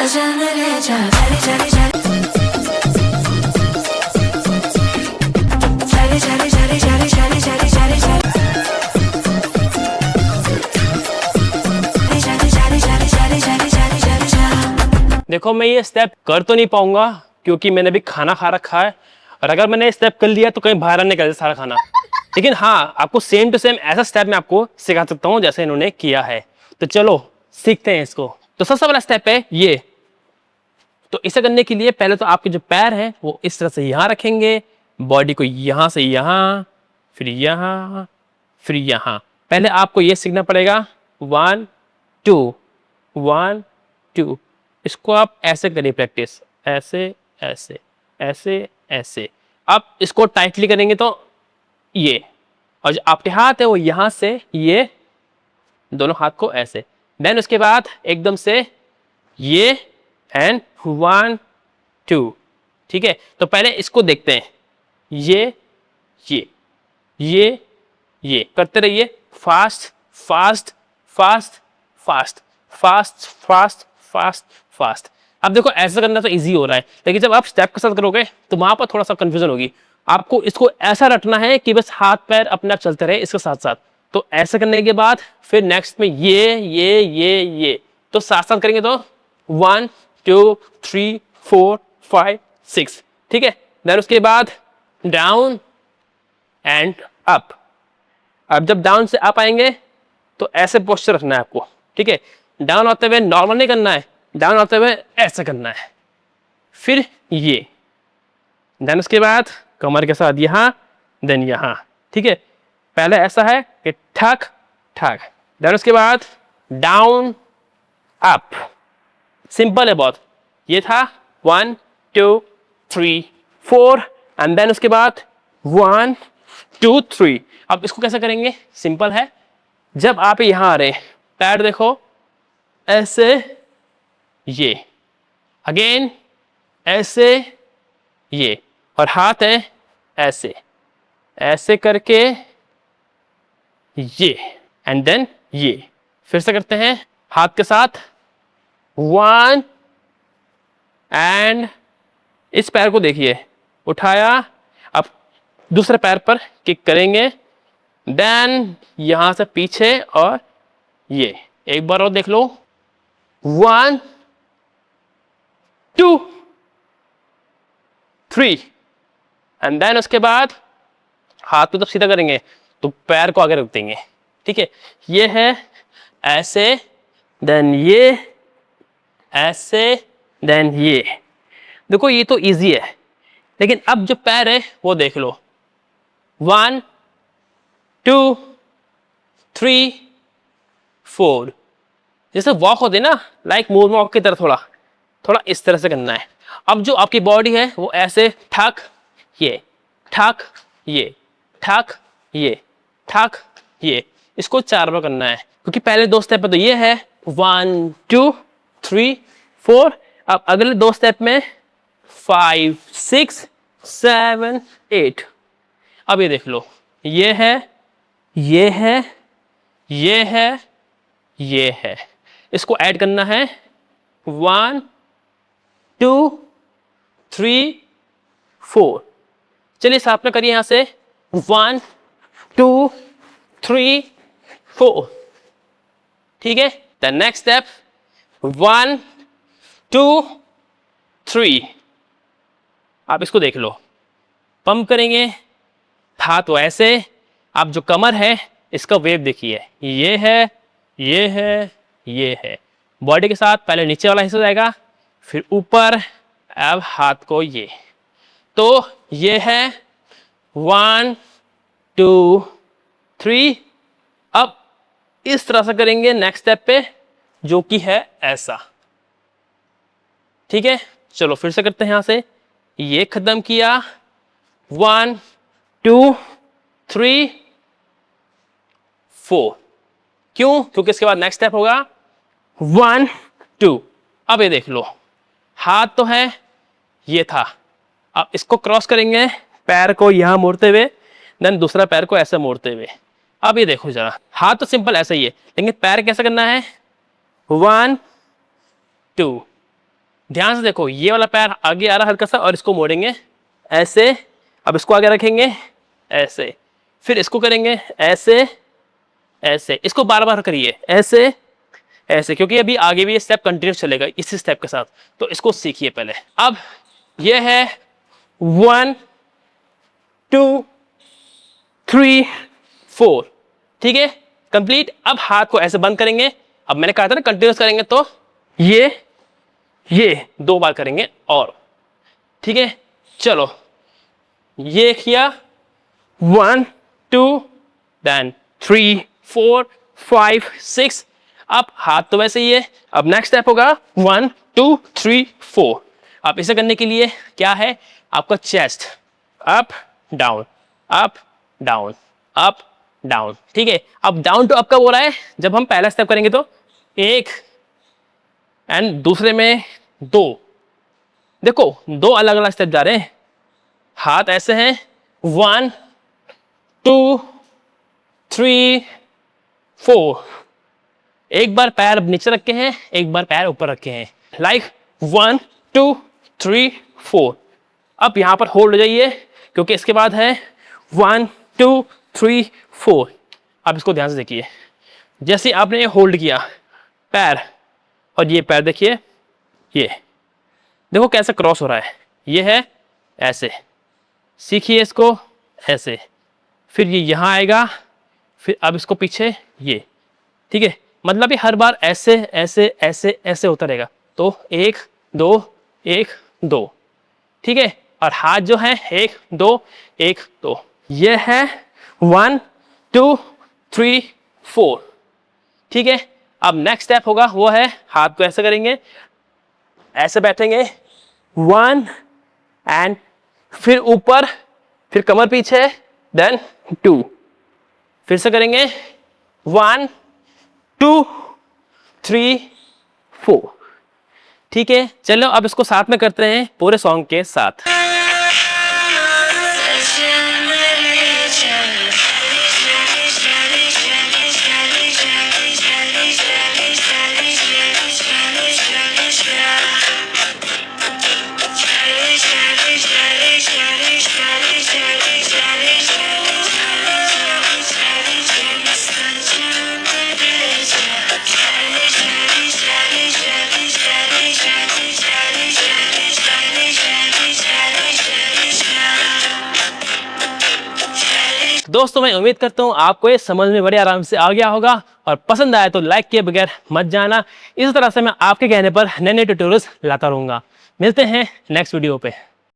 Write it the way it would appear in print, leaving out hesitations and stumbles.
देखो मैं ये स्टेप कर तो नहीं पाऊंगा क्योंकि मैंने भी खाना खा रखा है, और अगर मैंने स्टेप कर लिया तो कहीं बाहर निकल जाए सारा खाना। लेकिन हाँ, आपको सेम टू सेम ऐसा स्टेप मैं आपको सिखा सकता हूँ जैसे इन्होंने किया है। तो चलो सीखते हैं इसको। तो सबसे पहला स्टेप है ये। तो इसे करने के लिए पहले तो आपके जो पैर हैं वो इस तरह से यहाँ रखेंगे, बॉडी को यहाँ से यहाँ, फिर यहाँ, फिर यहाँ। पहले आपको ये सीखना पड़ेगा 1 2 1 2। इसको आप ऐसे करिए प्रैक्टिस, ऐसे ऐसे ऐसे ऐसे। आप इसको टाइटली करेंगे तो ये, और जो आपके हाथ है वो यहां से ये, दोनों हाथ को ऐसे। देन उसके बाद एकदम से ये एंड 1 2। ठीक है, तो पहले इसको देखते हैं। ये ये करते रहिए, fast fast fast fast fast fast fast fast. अब देखो ऐसा करना तो इजी हो रहा है, लेकिन जब आप स्टेप के साथ करोगे तो वहां पर थोड़ा सा कंफ्यूजन होगी। आपको इसको ऐसा रटना है कि बस हाथ पैर अपने आप चलते रहे इसके साथ साथ। तो ऐसा करने के बाद फिर नेक्स्ट में ये तो साथ साथ करेंगे तो 1 2 3 4 5 6। ठीक है, देन उसके बाद डाउन एंड अप। अब जब डाउन से अप आएंगे तो ऐसे पोस्चर रखना है आपको। ठीक है, डाउन होते हुए नॉर्मल नहीं करना है, डाउन होते हुए ऐसा करना है। फिर ये, देन उसके बाद कमर के साथ यहां, देन यहां। ठीक है, पहले ऐसा है कि ठक ठक, देन उसके बाद डाउन अप। सिंपल है बहुत। ये था 1 2 3 4 एंड देन उसके बाद 1 2 3। अब इसको कैसे करेंगे, सिंपल है। जब आप यहां आ रहे हैं, पैर देखो ऐसे, ये अगेन ऐसे, ये, और हाथ है ऐसे ऐसे करके ये, एंड देन ये। फिर से करते हैं हाथ के साथ 1 एंड इस पैर को देखिए, उठाया। अब दूसरे पैर पर किक करेंगे, देन यहां से पीछे, और ये एक बार और देख लो। 1 2 3 एंड देन उसके बाद हाथ को जब सीधा करेंगे तो पैर को आगे रख देंगे। ठीक है, ये है ऐसे, देन ये ऐसे, देन ये। देखो ये तो इजी है, लेकिन अब जो पैर है वो देख लो। 1 2 3 4। जैसे वॉक होते ना, लाइक मून वॉक की तरह, थोड़ा थोड़ा इस तरह से करना है। अब जो आपकी बॉडी है वो ऐसे ठक ये, ठक ये, ठक ये, ठक ये। इसको 4 बार करना है, क्योंकि पहले 2 स्टेप पे तो ये है 1 2 3 4। अब अगले 2 स्टेप में 5 6 7 8। अब ये देख लो, ये है, ये है, ये है, ये है। इसको ऐड करना है 1 2 3 4। चलिए साथ में करिए, यहां से 1 2 3 4। ठीक है, द नेक्स्ट स्टेप 1 2 3। आप इसको देख लो, पंप करेंगे हाथ तो ऐसे। आप जो कमर है इसका वेव देखिए, ये है, ये है, ये है। बॉडी के साथ पहले नीचे वाला हिस्सा जाएगा, फिर ऊपर, अब हाथ को ये। तो ये है 1 2 3। अब इस तरह से करेंगे नेक्स्ट स्टेप पे, जो कि है ऐसा। ठीक है, चलो फिर से करते हैं। यहां से ये खत्म किया, 1 2 3 4। क्यों? क्योंकि इसके बाद नेक्स्ट स्टेप होगा 1 2। अब ये देख लो, हाथ तो है, ये था। अब इसको क्रॉस करेंगे, पैर को यहां मोड़ते हुए, देन दूसरा पैर को ऐसे मोड़ते हुए। अब ये देखो जरा, हाथ तो सिंपल ऐसा ही है, लेकिन पैर कैसे करना है, 1 2 ध्यान से देखो, ये वाला पैर आगे आ रहा हल्का सा और इसको मोड़ेंगे ऐसे, अब इसको आगे रखेंगे ऐसे, फिर इसको करेंगे ऐसे ऐसे, इसको बार बार करिए ऐसे ऐसे, क्योंकि अभी आगे भी ये स्टेप कंटिन्यूस चलेगा इसी स्टेप के साथ, तो इसको सीखिए पहले। अब ये है 1 2 3 4, ठीक है कंप्लीट। अब हाथ को ऐसे बंद करेंगे, अब मैंने कहा था ना कंटिन्यूस करेंगे, तो ये 2 बार करेंगे और, ठीक है चलो ये किया 1 2 देन 3 4 5 6। अब हाथ तो वैसे ही है, अब नेक्स्ट स्टेप होगा 1 2 3 4। अब इसे करने के लिए क्या है, आपका chest up down up down up down, ठीक है। अब डाउन टू अप कब हो रहा है, जब हम पहला स्टेप करेंगे तो 1 एंड दूसरे में 2, देखो 2 अलग अलग स्टेप जा रहे हैं। हाथ ऐसे हैं 1 2 3 4, एक बार पैर नीचे रखे हैं, एक बार पैर ऊपर रखे हैं, लाइक 1 2 3 4। अब यहां पर होल्ड हो जाइए, क्योंकि इसके बाद है 1 2 3 4। अब इसको ध्यान से देखिए, जैसे आपने होल्ड किया पैर, और ये पैर देखिए, ये देखो कैसे क्रॉस हो रहा है, ये है ऐसे, सीखिए इसको ऐसे, फिर ये यहां आएगा, फिर अब इसको पीछे ये, ठीक है। मतलब ये हर बार ऐसे ऐसे ऐसे ऐसे होता रहेगा, तो 1 2 1 2, ठीक है। और हाथ जो है 1 2 1 2, ये है 1 2 3 4, ठीक है। अब नेक्स्ट स्टेप होगा, वो है हाथ को ऐसे करेंगे, ऐसे बैठेंगे 1 एंड फिर ऊपर, फिर कमर पीछे, देन 2, फिर से करेंगे 1 2 3 4, ठीक है। चलो अब इसको साथ में करते हैं पूरे सॉन्ग के साथ। दोस्तों मैं उम्मीद करता हूँ आपको ये समझ में बड़े आराम से आ गया होगा, और पसंद आया तो लाइक किए बगैर मत जाना। इस तरह से मैं आपके कहने पर नए नए ट्यूटोरियल्स लाता रहूंगा। मिलते हैं नेक्स्ट वीडियो पे।